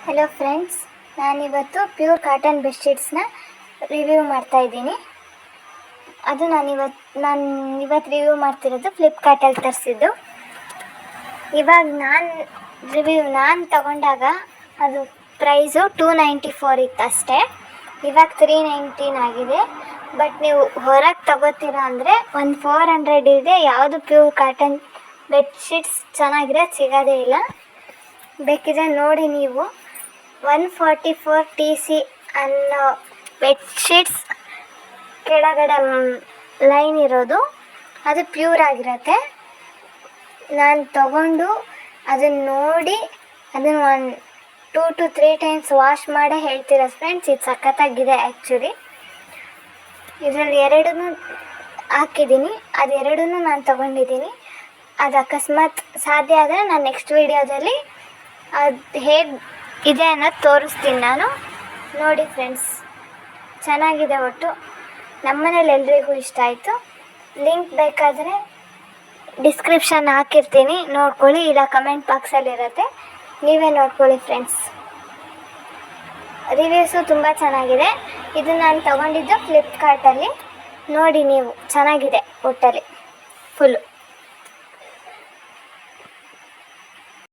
Hello friends, ನಾನಿವತ್ತು pure cotton ಬೆಡ್ಶೀಟ್ಸ್ನ review ಮಾಡ್ತಾಯಿದ್ದೀನಿ. ಅದು ನಾನು ಇವತ್ತು ರಿವ್ಯೂ ಮಾಡ್ತಿರೋದು ಫ್ಲಿಪ್ಕಾರ್ಟಲ್ಲಿ ತರಿಸಿದ್ದು. ಇವಾಗ ನಾನು ತಗೊಂಡಾಗ ಅದು ಪ್ರೈಸು $294 ಇತ್ತು ಅಷ್ಟೇ. ಇವಾಗ $319 ಆಗಿದೆ. ಬಟ್ ನೀವು ಹೊರಗೆ ತಗೋತೀರಾ ಅಂದರೆ ಒಂದು $400 ಇದೆ. ಯಾವುದು ಪ್ಯೂರ್ ಕಾಟನ್ ಬೆಡ್ಶೀಟ್ಸ್ ಚೆನ್ನಾಗಿರೋದು ಸಿಗೋದೇ ಇಲ್ಲ. ಬೇಕಿದ್ರೆ ನೋಡಿ ನೀವು. 144 TC ಅನ್ನೋ ಬೆಡ್ಶೀಟ್ಸ್ ಕೆಳಗಡೆ ಲೈನ್ ಇರೋದು, ಅದು ಪ್ಯೂರ್ ಆಗಿರುತ್ತೆ. ನಾನು ತಗೊಂಡು ಅದನ್ನು ನೋಡಿ ಅದನ್ನು 2 to 3 ಟೈಮ್ಸ್ ವಾಶ್ ಮಾಡೇ ಹೇಳ್ತೀರ ಫ್ರೆಂಡ್ಸ್. ಇದು ಸಖತ್ತಾಗಿದೆ. ಆ್ಯಕ್ಚುಲಿ ಇದರಲ್ಲಿ 2 ಹಾಕಿದ್ದೀನಿ, ಅದು ನಾನು ತಗೊಂಡಿದ್ದೀನಿ. ಅದು ಅಕಸ್ಮಾತ್ ಸಾಧ್ಯ ಆದರೆ ನಾನು ನೆಕ್ಸ್ಟ್ ವೀಡಿಯೋದಲ್ಲಿ ಅದು ಹೇಗೆ ಇದೆ ಅನ್ನೋದು ತೋರಿಸ್ತೀನಿ ನಾನು. ನೋಡಿ ಫ್ರೆಂಡ್ಸ್, ಚೆನ್ನಾಗಿದೆ. ಒಟ್ಟು ನಮ್ಮನೇಲಿ ಎಲ್ರಿಗೂ ಇಷ್ಟ ಆಯಿತು. ಲಿಂಕ್ ಬೇಕಾದರೆ ಡಿಸ್ಕ್ರಿಪ್ಷನ್ ಹಾಕಿರ್ತೀನಿ, ನೋಡ್ಕೊಳ್ಳಿ. ಇಲ್ಲ ಕಮೆಂಟ್ ಬಾಕ್ಸಲ್ಲಿರುತ್ತೆ, ನೀವೇ ನೋಡ್ಕೊಳ್ಳಿ ಫ್ರೆಂಡ್ಸ್. ರಿವ್ಯೂಸು ತುಂಬ ಚೆನ್ನಾಗಿದೆ. ಇದು ನಾನು ತಗೊಂಡಿದ್ದು ಫ್ಲಿಪ್ಕಾರ್ಟಲ್ಲಿ. ನೋಡಿ ನೀವು, ಚೆನ್ನಾಗಿದೆ ಒಟ್ಟಲ್ಲಿ ಫುಲ್ಲು.